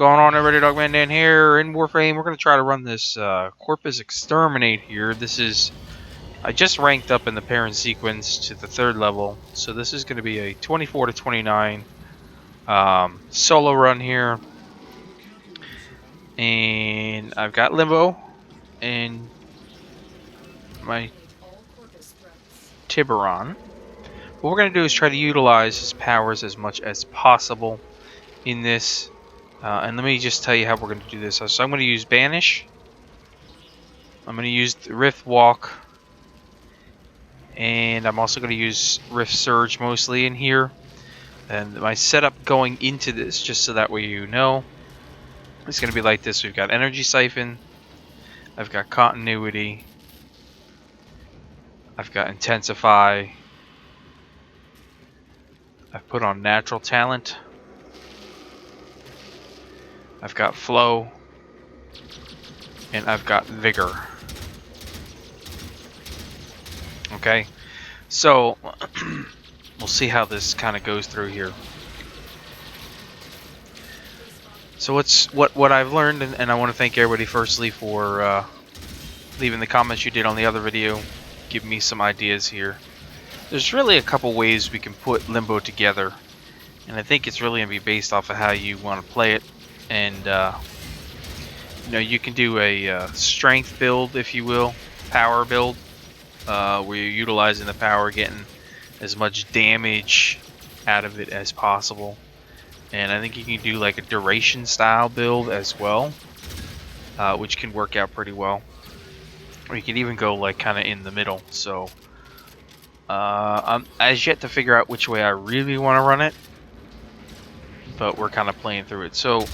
going on, everybody? Dogman Dan here in Warframe. We're going to try to run this Corpus Exterminate here. I just ranked up in the parent sequence to the 3rd level, so this is going to be a 24 to 29 solo run here. And I've got Limbo and my Tiburon. What we're going to do is try to utilize his powers as much as possible in this. And let me just tell you how we're going to do this. So I'm going to use Banish. I'm going to use the Rift Walk. And I'm also going to use Rift Surge mostly in here. And my setup going into this, just so that way you know, it's going to be like this. We've got Energy Siphon. I've got Continuity. I've got Intensify. I've put on Natural Talent. I've got Flow, and I've got Vigor. Okay, so we'll see how this kind of goes through here. So what I've learned, and I want to thank everybody firstly for leaving the comments you did on the other video, give me some ideas here. There's really a couple ways we can put Limbo together, and I think it's really going to be based off of how you want to play it. And you can do a strength build, if you will, power build, where you're utilizing the power, getting as much damage out of it as possible. And I think you can do like a duration style build as well, which can work out pretty well. Or you can even go like kind of in the middle. So I'm as yet to figure out which way I really want to run it, but we're kind of playing through it. So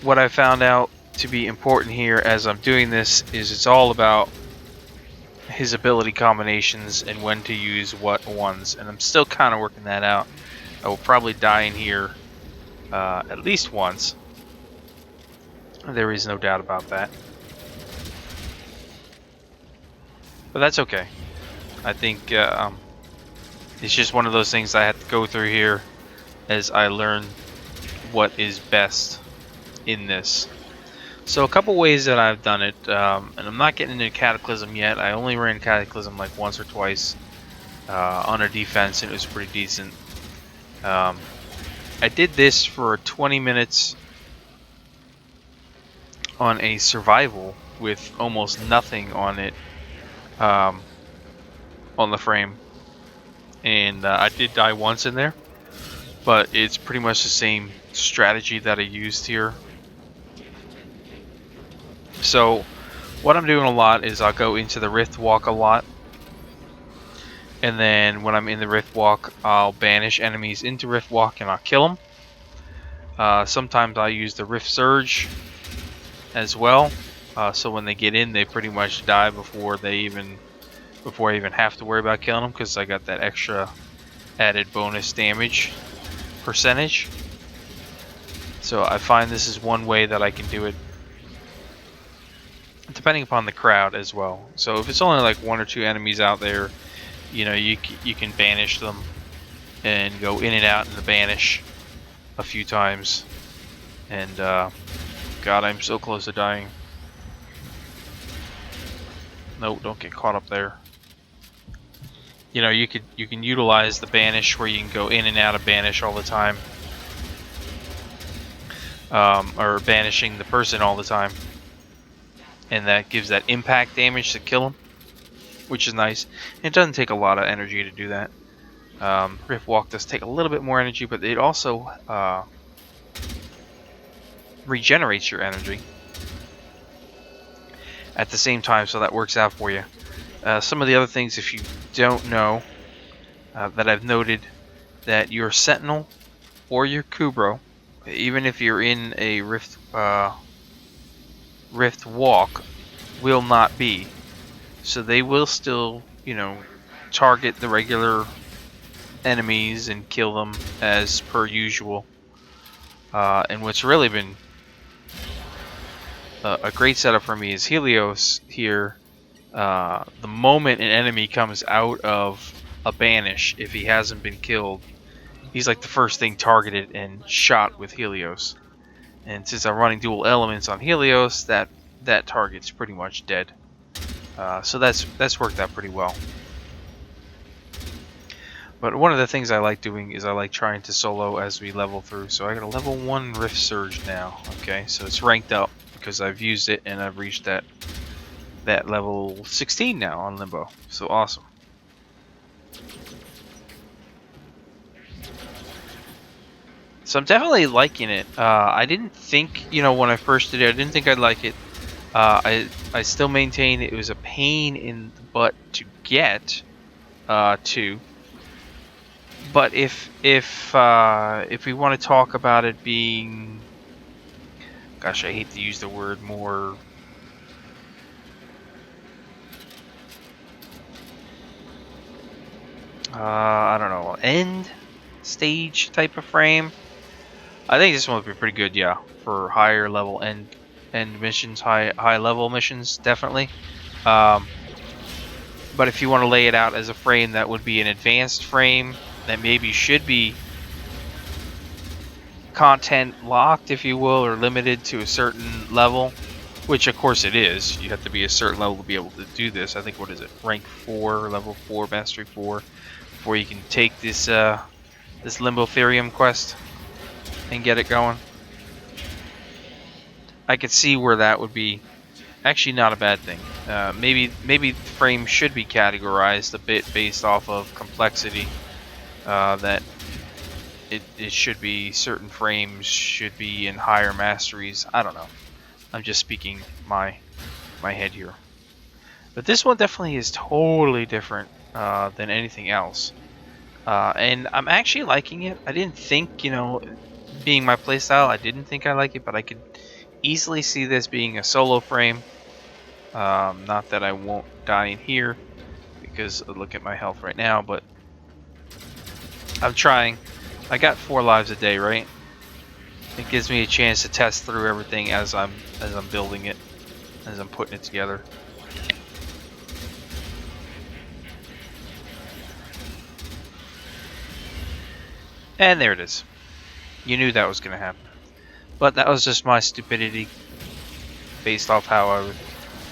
what I found out to be important here as I'm doing this is it's all about his ability combinations and when to use what ones, and I'm still kind of working that out. I will probably die in here at least once. There is no doubt about that, but that's okay. I think it's just one of those things I had to go through here as I learn what is best in this. So a couple ways that I've done it, and I'm not getting into Cataclysm yet. I only ran Cataclysm like once or twice on a defense, and it was pretty decent. I did this for 20 minutes on a survival with almost nothing on it on the frame, and I did die once in there, but it's pretty much the same strategy that I used here. So what I'm doing a lot is I'll go into the Rift Walk a lot, and then when I'm in the Rift Walk, I'll banish enemies into Rift Walk and I'll kill them. Sometimes I use the Rift Surge as well, so when they get in, they pretty much die before I even have to worry about killing them, because I got that extra added bonus damage percentage. So I find this is one way that I can do it, depending upon the crowd as well. So if it's only like 1 or 2 enemies out there, you can banish them and go in and out in the banish a few times. And God, I'm so close to dying. No, don't get caught up there. You can utilize the banish where you can go in and out of banish all the time, or banishing the person all the time, and that gives that impact damage to kill them, which is nice. It doesn't take a lot of energy to do that. Rift Walk does take a little bit more energy, but it also regenerates your energy at the same time, so that works out for you. Some of the other things, if you don't know, that I've noted, that your Sentinel or your Kubro, even if you're in a Rift Walk, will not be. So they will still, target the regular enemies and kill them as per usual. And what's really been a great setup for me is Helios here. The moment an enemy comes out of a banish, if he hasn't been killed, he's like the first thing targeted and shot with Helios. And since I'm running dual elements on Helios, that target's pretty much dead. So that's worked out pretty well. But one of the things I like doing is I like trying to solo as we level through. So I got a level 1 Rift Surge now. Okay, so it's ranked up because I've used it and I've reached that level 16 now on Limbo. So awesome. So I'm definitely liking it. I didn't think, when I first did it, I didn't think I'd like it. I still maintain it was a pain in the butt to get to. But if we want to talk about it being, gosh, I hate to use the word more. I don't know, end stage type of frame. I think this one would be pretty good, yeah, for higher level end missions, high level missions, definitely. But if you want to lay it out as a frame that would be an advanced frame that maybe should be content locked, if you will, or limited to a certain level, which of course it is. You have to be a certain level to be able to do this. I think, what is it, rank 4, level 4, mastery 4, before you can take this this Limbo Therium quest and get it going. I could see where that would be actually not a bad thing. Maybe frame should be categorized a bit based off of complexity. That it should be, certain frames should be in higher masteries. I don't know. I'm just speaking my head here. But this one definitely is totally different than anything else. And I'm actually liking it. I didn't think, being my playstyle, I didn't think I like it, but I could easily see this being a solo frame. Not that I won't die in here, because look at my health right now, but I'm trying. I got 4 lives a day, right? It gives me a chance to test through everything as I'm building it, as I'm putting it together. And there it is. You knew that was going to happen. But that was just my stupidity based off how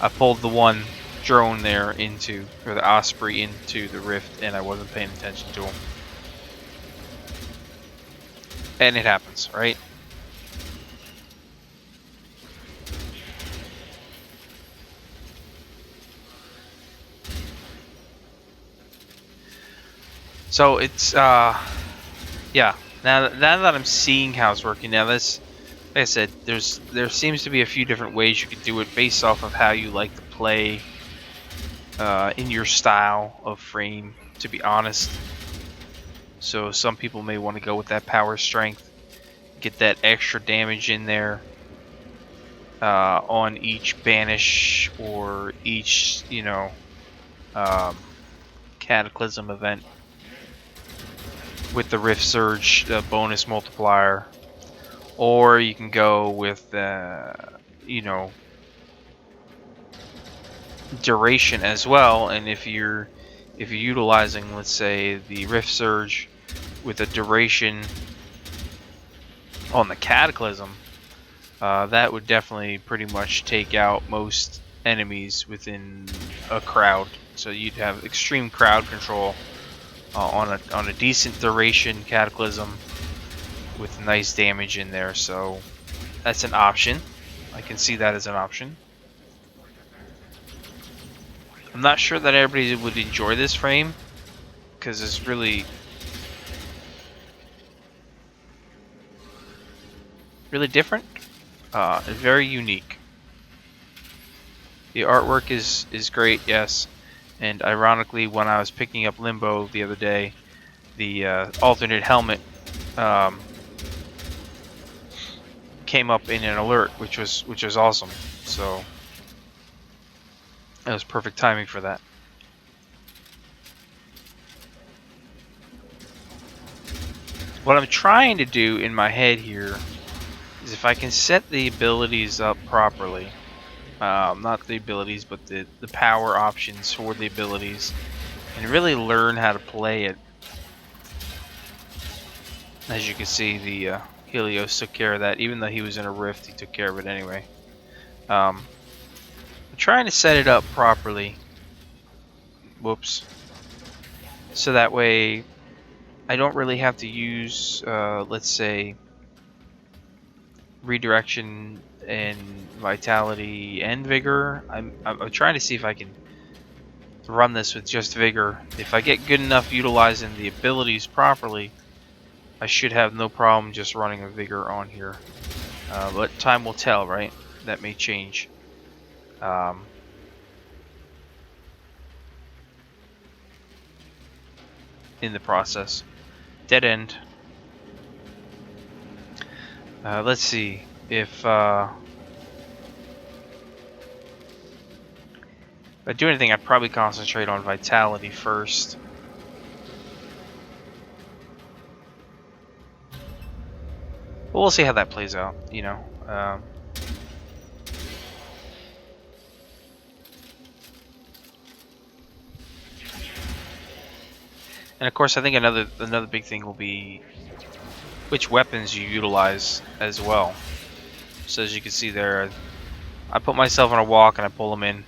I pulled the one drone there into, or the Osprey into the rift, and I wasn't paying attention to him. And it happens, right? So it's yeah. Now that I'm seeing how it's working, now this, like I said, there seems to be a few different ways you could do it based off of how you like to play in your style of frame, to be honest. So some people may want to go with that power strength, get that extra damage in there on each banish or each, cataclysm event with the Rift Surge bonus multiplier. Or you can go with, duration as well. And if you're utilizing, let's say, the Rift Surge with a duration on the Cataclysm, that would definitely pretty much take out most enemies within a crowd. So you'd have extreme crowd control on a decent duration Cataclysm with nice damage in there. So that's an option. I can see that as an option. I'm not sure that everybody would enjoy this frame, because it's really different. It's very unique. The artwork is great, yes. And ironically, when I was picking up Limbo the other day, the alternate helmet came up in an alert, which was awesome. So it was perfect timing for that. What I'm trying to do in my head here is, if I can set the abilities up properly, not the abilities, but the power options for the abilities, and really learn how to play it. As you can see, Helios took care of that. Even though he was in a rift, he took care of it anyway. I'm trying to set it up properly. Whoops. So that way I don't really have to use, let's say, redirection and vitality and vigor. I'm trying to see if I can run this with just vigor. If I get good enough utilizing the abilities properly, I should have no problem just running a vigor on here. But time will tell, right? That may change. In the process. Dead end. Let's see if I do anything. I'd probably concentrate on vitality first. But we'll see how that plays out. You know. And of course, I think another big thing will be which weapons you utilize as well. So as you can see there, I put myself on a walk and I pull them in.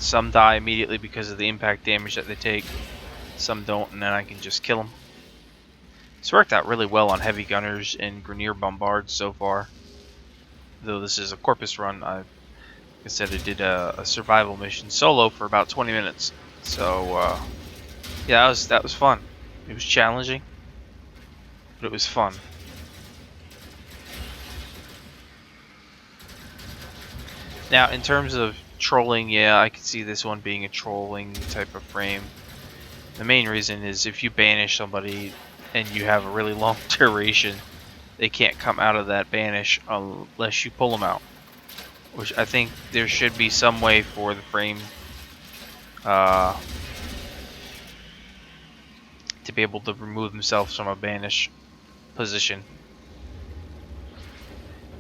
Some die immediately because of the impact damage that they take. Some don't, and then I can just kill them. It's worked out really well on heavy gunners and Grenier bombards so far. Though this is a Corpus run, like I said, I did a survival mission solo for about 20 minutes. So yeah, that was fun. It was challenging, but it was fun. Now, in terms of trolling, yeah, I could see this one being a trolling type of frame. The main reason is if you banish somebody and you have a really long duration, they can't come out of that banish unless you pull them out. Which I think there should be some way for the frame to be able to remove themselves from a banish position.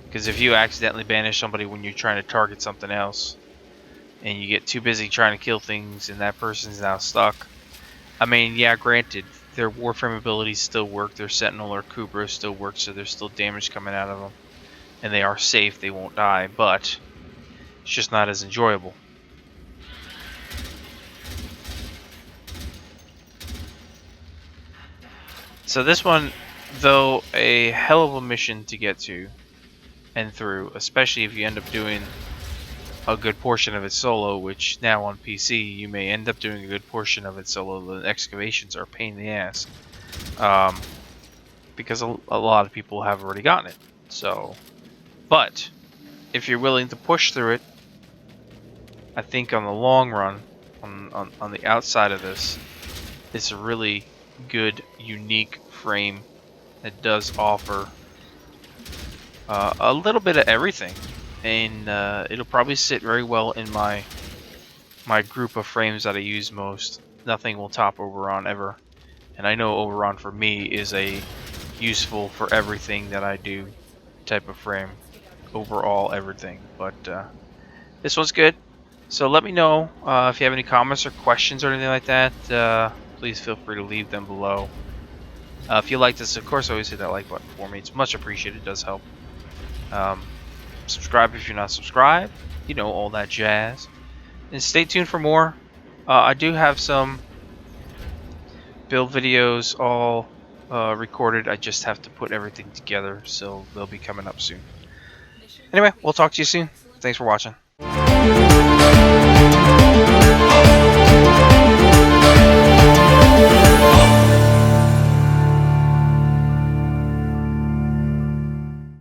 Because if you accidentally banish somebody when you're trying to target something else, and you get too busy trying to kill things and that person's now stuck. I mean, yeah, granted, their Warframe abilities still work, their Sentinel or Kubra still work, so there's still damage coming out of them. And they are safe, they won't die, but it's just not as enjoyable. So this one, though a hell of a mission to get to and through, especially if you end up doing a good portion of it solo, which now on PC you may end up doing a good portion of it solo. The excavations are a pain in the ass, because a lot of people have already gotten it. So, but if you're willing to push through it, I think on the long run, on the outside of this, it's a really good, unique frame that does offer a little bit of everything. And it'll probably sit very well in my group of frames that I use most. Nothing will top Oberon ever, and I know Oberon for me is a useful for everything that I do type of frame, overall everything. But this one's good. So let me know if you have any comments or questions or anything like that. Please feel free to leave them below. If you like this, of course, always hit that like button for me. It's much appreciated. It does help. Subscribe if you're not subscribed, you know, all that jazz, and stay tuned for more. I do have some build videos all recorded. I just have to put everything together, so they'll be coming up soon. Anyway, we'll talk to you soon. Thanks for watching.